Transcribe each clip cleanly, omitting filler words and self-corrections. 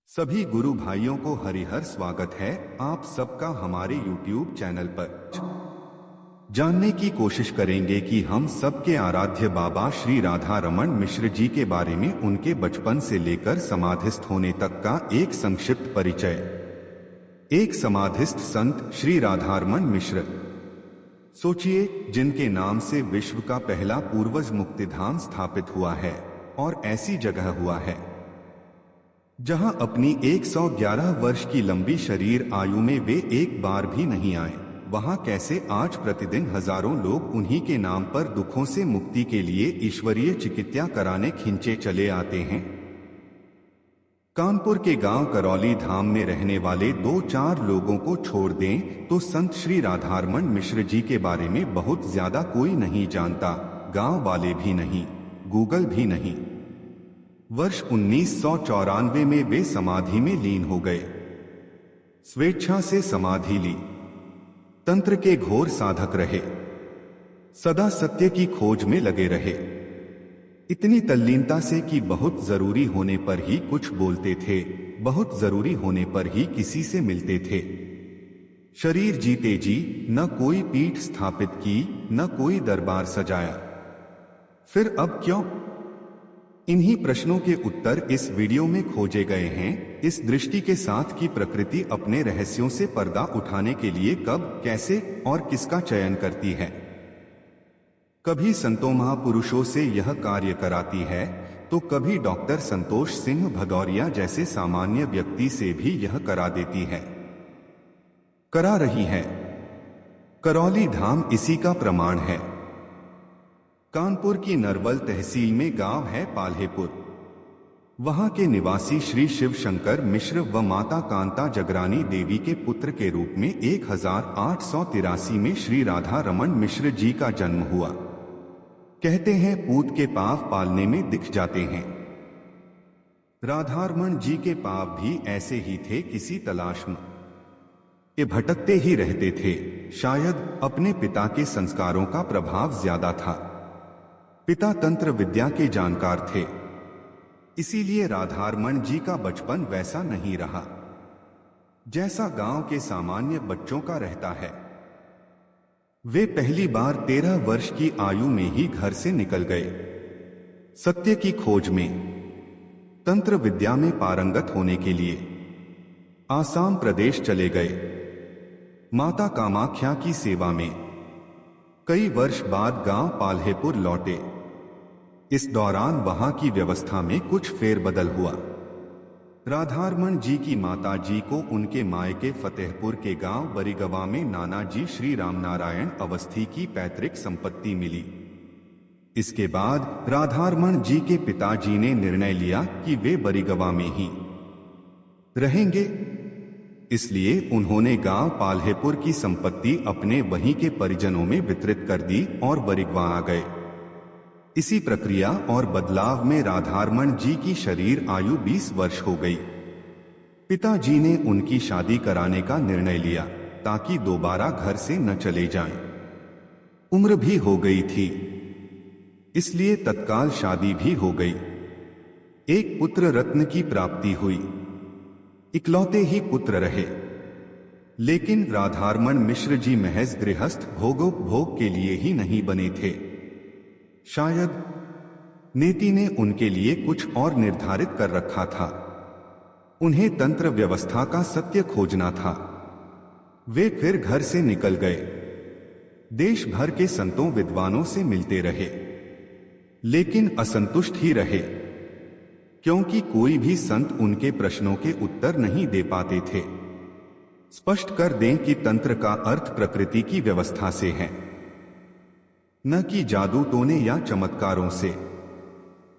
सभी गुरु भाइयों को हरिहर स्वागत है आप सबका हमारे YouTube चैनल पर। जानने की कोशिश करेंगे कि हम सबके आराध्य बाबा श्री राधा रमण मिश्र जी के बारे में, उनके बचपन से लेकर समाधिस्थ होने तक का एक संक्षिप्त परिचय। एक समाधिस्थ संत श्री राधारमण मिश्र। सोचिए, जिनके नाम से विश्व का पहला पूर्वज मुक्तिधाम स्थापित हुआ है, और ऐसी जगह हुआ है जहां अपनी 111 वर्ष की लंबी शरीर आयु में वे एक बार भी नहीं आए, वहां कैसे आज प्रतिदिन हजारों लोग उन्हीं के नाम पर दुखों से मुक्ति के लिए ईश्वरीय चिकित्सा कराने खिंचे चले आते हैं। कानपुर के गांव करौली धाम में रहने वाले 2-4 लोगों को छोड़ दें तो संत श्री राधारमण मिश्र जी के बारे में बहुत ज्यादा कोई नहीं जानता, गांव वाले भी नहीं, गूगल भी नहीं। वर्ष 1994 में वे समाधि में लीन हो गए। स्वेच्छा से समाधि ली। तंत्र के घोर साधक रहे, सदा सत्य की खोज में लगे रहे। इतनी तल्लीनता से कि बहुत जरूरी होने पर ही कुछ बोलते थे, बहुत जरूरी होने पर ही किसी से मिलते थे। शरीर जीते जी न कोई पीठ स्थापित की, न कोई दरबार सजाया। फिर अब क्यों? इन्हीं प्रश्नों के उत्तर इस वीडियो में खोजे गए हैं। इस दृष्टि के साथ कि प्रकृति अपने रहस्यों से पर्दा उठाने के लिए कब, कैसे और किसका चयन करती है। कभी संतों महापुरुषों से यह कार्य कराती है, तो कभी डॉक्टर संतोष सिंह भदौरिया जैसे सामान्य व्यक्ति से भी यह करा देती है, करा रही है। करौली धाम इसी का प्रमाण है। कानपुर की नरवल तहसील में गांव है पाल्हेपुर। वहां के निवासी श्री शिव शंकर मिश्र व माता कांता जगरानी देवी के पुत्र के रूप में 1883 में श्री राधा रमण मिश्र जी का जन्म हुआ। कहते हैं पूत के पांव पालने में दिख जाते हैं। राधारमण जी के पांव भी ऐसे ही थे, किसी तलाश में ये भटकते ही रहते थे। शायद अपने पिता के संस्कारों का प्रभाव ज्यादा था। पिता तंत्र विद्या के जानकार थे, इसीलिए राधारमण जी का बचपन वैसा नहीं रहा जैसा गांव के सामान्य बच्चों का रहता है। वे पहली बार 13 वर्ष की आयु में ही घर से निकल गए, सत्य की खोज में, तंत्र विद्या में पारंगत होने के लिए आसाम प्रदेश चले गए, माता कामाख्या की सेवा में। कई वर्ष बाद गांव पाल्हेपुर लौटे। इस दौरान वहां की व्यवस्था में कुछ फेरबदल हुआ। राधारमण जी की माता जी को उनके मायके फतेहपुर के गांव बरिगवा में नाना जी श्री रामनारायण अवस्थी की पैतृक संपत्ति मिली। इसके बाद राधारमण जी के पिताजी ने निर्णय लिया कि वे बरिगवा में ही रहेंगे, इसलिए उन्होंने गांव पाल्हेपुर की संपत्ति अपने वहीं के परिजनों में वितरित कर दी और बरिगवा आ गए। इसी प्रक्रिया और बदलाव में राधारमण जी की शरीर आयु 20 वर्ष हो गई। पिताजी ने उनकी शादी कराने का निर्णय लिया ताकि दोबारा घर से न चले जाएं। उम्र भी हो गई थी, इसलिए तत्काल शादी भी हो गई। एक पुत्र रत्न की प्राप्ति हुई। इकलौते ही पुत्र रहे, लेकिन राधारमण मिश्र जी महज गृहस्थ भोगोपभोग के लिए ही नहीं बने थे। शायद नेति ने उनके लिए कुछ और निर्धारित कर रखा था। उन्हें तंत्र व्यवस्था का सत्य खोजना था। वे फिर घर से निकल गए। देश भर के संतों विद्वानों से मिलते रहे, लेकिन असंतुष्ट ही रहे, क्योंकि कोई भी संत उनके प्रश्नों के उत्तर नहीं दे पाते थे। स्पष्ट कर दें कि तंत्र का अर्थ प्रकृति की व्यवस्था से है, न कि जादू टोने या चमत्कारों से।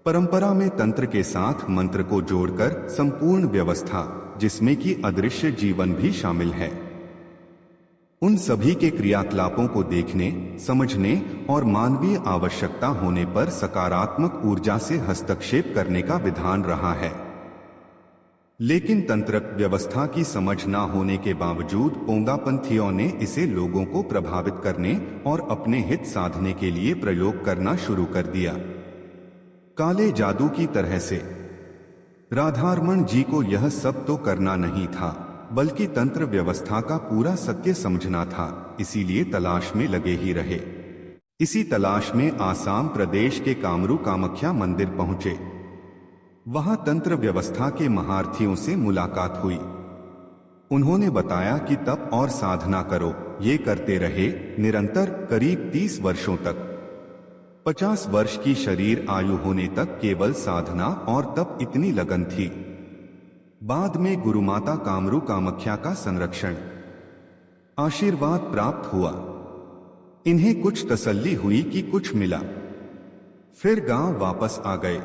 परंपरा में तंत्र के साथ मंत्र को जोड़कर संपूर्ण व्यवस्था, जिसमें कि अदृश्य जीवन भी शामिल है, उन सभी के क्रियाकलापों को देखने, समझने और मानवीय आवश्यकता होने पर सकारात्मक ऊर्जा से हस्तक्षेप करने का विधान रहा है। लेकिन तंत्र व्यवस्था की समझ न होने के बावजूद पोंगापंथियों ने इसे लोगों को प्रभावित करने और अपने हित साधने के लिए प्रयोग करना शुरू कर दिया, काले जादू की तरह से। राधारमण जी को यह सब तो करना नहीं था, बल्कि तंत्र व्यवस्था का पूरा सत्य समझना था, इसीलिए तलाश में लगे ही रहे। इसी तलाश में आसाम प्रदेश के कामरू कामाख्या मंदिर पहुंचे। वहां तंत्र व्यवस्था के महारथियों से मुलाकात हुई। उन्होंने बताया कि तप और साधना करो। ये करते रहे निरंतर करीब 30 वर्षों तक। 50 वर्ष की शरीर आयु होने तक केवल साधना और तप इतनी लगन थी। बाद में गुरुमाता कामरू कामाख्या का संरक्षण आशीर्वाद प्राप्त हुआ। इन्हें कुछ तसल्ली हुई कि कुछ मिला। फिर गांव वापस आ गए।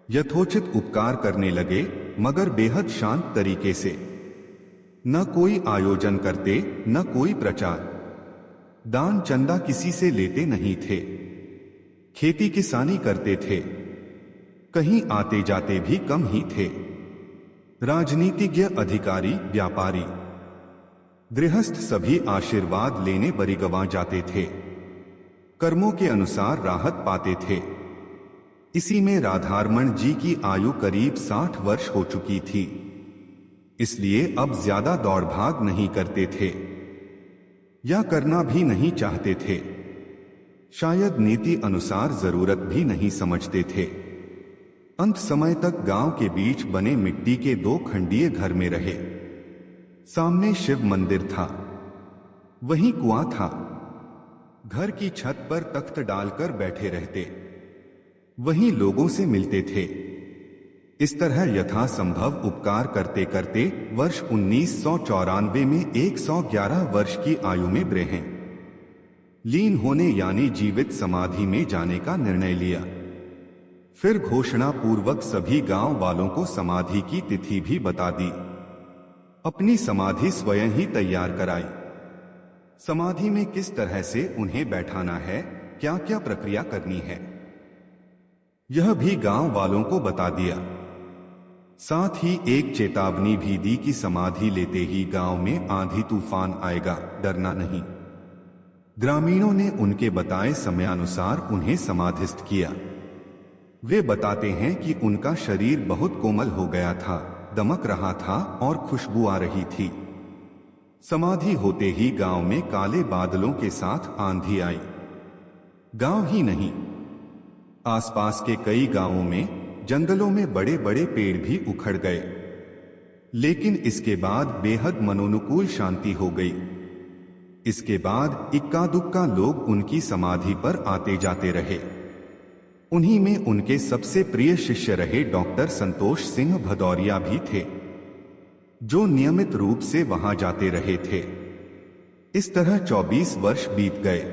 यथोचित उपकार करने लगे, मगर बेहद शांत तरीके से। न कोई आयोजन करते, न कोई प्रचार, दान चंदा किसी से लेते नहीं थे। खेती किसानी करते थे। कहीं आते जाते भी कम ही थे। राजनीतिज्ञ, अधिकारी, व्यापारी, गृहस्थ सभी आशीर्वाद लेने बरिगवा जाते थे। कर्मों के अनुसार राहत पाते थे। इसी में राधारमण जी की आयु करीब 60 वर्ष हो चुकी थी, इसलिए अब ज्यादा दौड़ भाग नहीं करते थे या करना भी नहीं चाहते थे। शायद नीति अनुसार जरूरत भी नहीं समझते थे। अंत समय तक गांव के बीच बने मिट्टी के 2 खंडीय घर में रहे। सामने शिव मंदिर था, वहीं कुआं था। घर की छत पर तख्त डालकर बैठे रहते, वहीं लोगों से मिलते थे। इस तरह यथासंभव उपकार करते करते वर्ष 1994 में 111 वर्ष की आयु में ब्रह्म लीन होने यानी जीवित समाधि में जाने का निर्णय लिया। फिर घोषणा पूर्वक सभी गांव वालों को समाधि की तिथि भी बता दी। अपनी समाधि स्वयं ही तैयार कराई। समाधि में किस तरह से उन्हें बैठाना है, क्या क्या प्रक्रिया करनी है, यह भी गांव वालों को बता दिया। साथ ही एक चेतावनी भी दी कि समाधि लेते ही गांव में आंधी तूफान आएगा, डरना नहीं। ग्रामीणों ने उनके बताए समयानुसार उन्हें समाधिस्थ किया। वे बताते हैं कि उनका शरीर बहुत कोमल हो गया था, दमक रहा था और खुशबू आ रही थी। समाधि होते ही गांव में काले बादलों के साथ आंधी आई। गांव ही नहीं, आसपास के कई गांवों में, जंगलों में बड़े बड़े पेड़ भी उखड़ गए। लेकिन इसके बाद बेहद मनोनुकूल शांति हो गई। इसके बाद इक्का दुक्का लोग उनकी समाधि पर आते जाते रहे। उन्हीं में उनके सबसे प्रिय शिष्य रहे डॉक्टर संतोष सिंह भदौरिया भी थे, जो नियमित रूप से वहां जाते रहे थे। इस तरह 24 वर्ष बीत गए।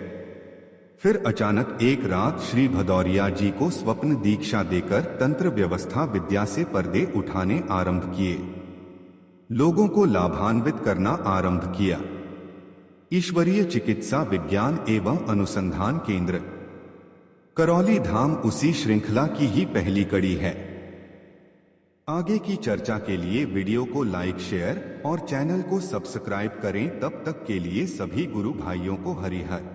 फिर अचानक एक रात श्री भदौरिया जी को स्वप्न दीक्षा देकर तंत्र व्यवस्था विद्या से पर्दे उठाने आरंभ किए, लोगों को लाभान्वित करना आरंभ किया। ईश्वरीय चिकित्सा विज्ञान एवं अनुसंधान केंद्र करौली धाम उसी श्रृंखला की ही पहली कड़ी है। आगे की चर्चा के लिए वीडियो को लाइक, शेयर और चैनल को सब्सक्राइब करें। तब तक के लिए सभी गुरु भाइयों को हरि हर।